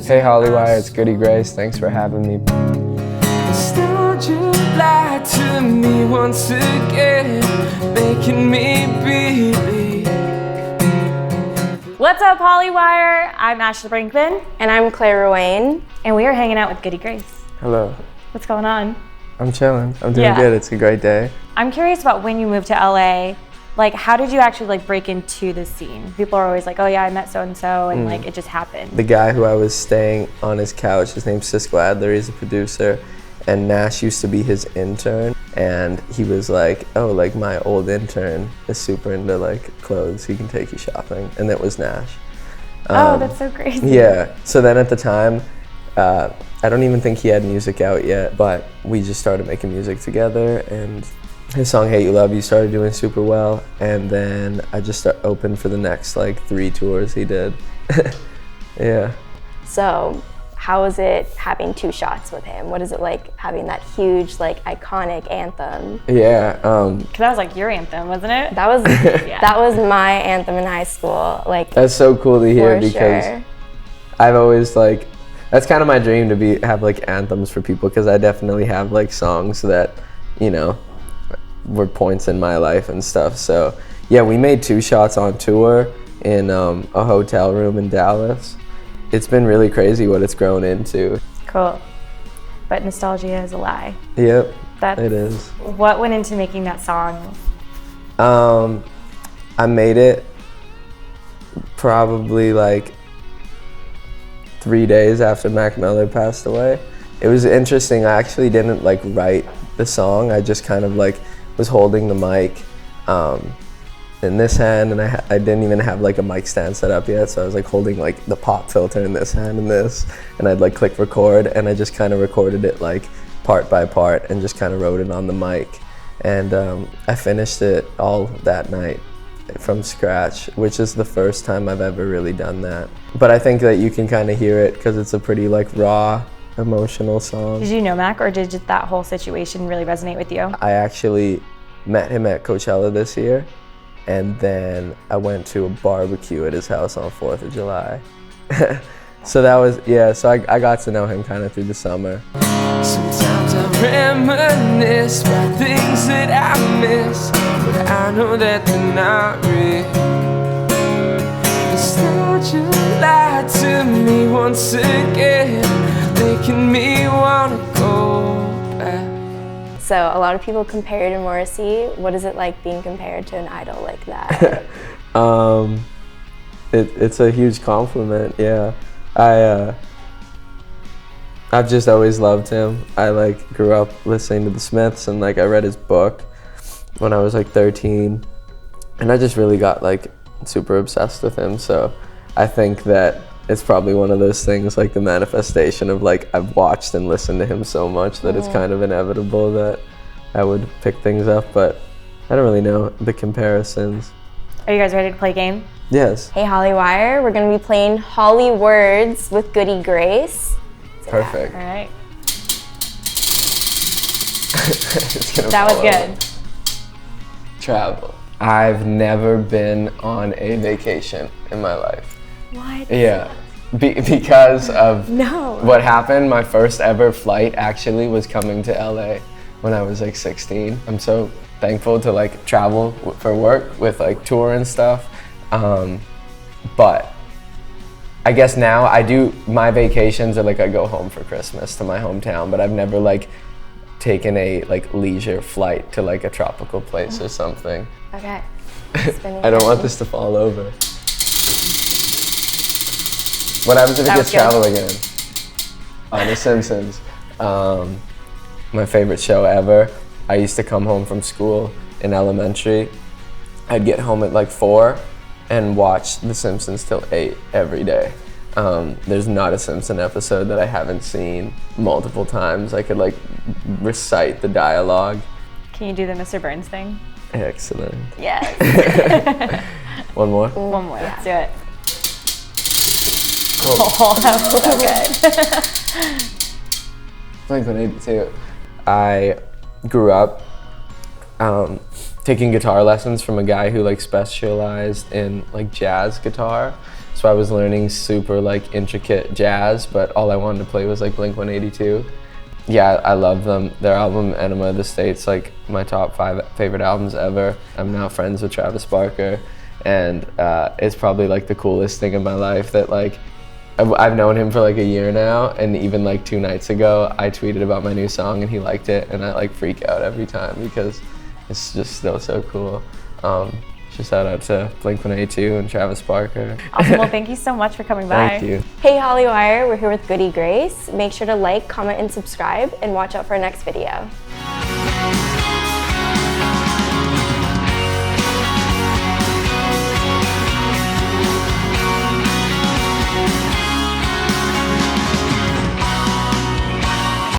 Hey Hollywire, it's Goody Grace. Thanks for having me. Nostalgia lied to me once again, making me believe. What's up, Hollywire? I'm Ashley Brinkman. And I'm Claire Ruane. And we are hanging out with Goody Grace. Hello. What's going on? I'm chilling. I'm doing good. It's a great day. I'm curious about when you moved to LA. Like, how did you actually break into the scene? People are always like, oh yeah, I met so-and-so, and it just happened. The guy who I was staying on his couch, his name's Cisco Adler, he's a producer, and Gnash used to be his intern, and he was like, oh, like my old intern is super into like clothes, he can take you shopping, and that was Gnash. Oh, that's so crazy. Yeah, so then at the time, I don't even think he had music out yet, but we just started making music together, and his song Hate You Love You started doing super well, and then I just opened for the next like 3 tours he did. Yeah. So how was it having 2 shots with him? What is it like having that huge, like iconic anthem? Yeah. Cause that was like your anthem, wasn't it? That was that was my anthem in high school. Like, that's so cool to hear, for because sure. I've always like, that's kind of my dream, to have like anthems for people, because I definitely have like songs that, you know, were points in my life and stuff. So yeah, we made 2 shots on tour in a hotel room in Dallas. It's been really crazy what it's grown into. Cool. But nostalgia is a lie. Yep, That's, it is. What went into making that song? I made it probably like 3 days after Mac Miller passed away. It was interesting. I actually didn't like write the song. I just kind of like was holding the mic in this hand, and I didn't even have like a mic stand set up yet, so I was like holding like the pop filter in this hand and this, and I'd like click record, and I just kind of recorded it like part by part and just kind of wrote it on the mic, and I finished it all that night from scratch, which is the first time I've ever really done that. But I think that you can kind of hear it because it's a pretty like raw, emotional song. Did you know Mac, or did that whole situation really resonate with you? I actually met him at Coachella this year, and then I went to a barbecue at his house on 4th of July. So that was, yeah, so I got to know him kind of through the summer. Sometimes I reminisce about things that I miss, but I know that they're not real. Nostalgia lied to me once again, making me wanna go back. So a lot of people compare you to Morrissey. What is it like being compared to an idol like that? It's a huge compliment, yeah. I've just always loved him. I like grew up listening to the Smiths, and like I read his book when I was like 13, and I just really got like super obsessed with him. So I think that it's probably one of those things, like the manifestation of like I've watched and listened to him so much that it's kind of inevitable that I would pick things up, but I don't really know the comparisons. Are you guys ready to play a game? Yes. Hey Hollywire, we're gonna be playing Hollywords with Goody Grace. Perfect. All right. It's gonna That was fall over. good. Travel. I've never been on a vacation in my life. What? Yeah, because of No. what happened. My first ever flight actually was coming to LA when I was like 16. I'm so thankful to like travel for work with like tour and stuff. But I guess now I do, my vacations are like I go home for Christmas to my hometown, but I've never like taken a like leisure flight to like a tropical place or something. Okay. I don't want this to fall over. What happens if it That gets was good. travel again? On The Simpsons. My favorite show ever. I used to come home from school in elementary. I'd get home at like 4 and watch The Simpsons till 8 every day. There's not a Simpson episode that I haven't seen multiple times. I could like recite the dialogue. Can you do the Mr. Burns thing? Excellent. Yes. One more? One more. Let's do it. Cool. Oh, that was so good. Blink-182. I grew up taking guitar lessons from a guy who like specialized in like jazz guitar. So I was learning super like intricate jazz, but all I wanted to play was like Blink-182. Yeah, I love them. Their album Enema of the State's like my top 5 favorite albums ever. I'm now friends with Travis Barker, and it's probably like the coolest thing in my life that like I've known him for like a year now, and even like 2 nights ago I tweeted about my new song and he liked it, and I like freak out every time because it's just still so cool. Just shout out to Blink-182 and Travis Barker. Awesome. Well, thank you so much for coming by. Thank you. Hey Hollywire, we're here with Goody Grace. Make sure to like, comment, and subscribe, and watch out for our next video.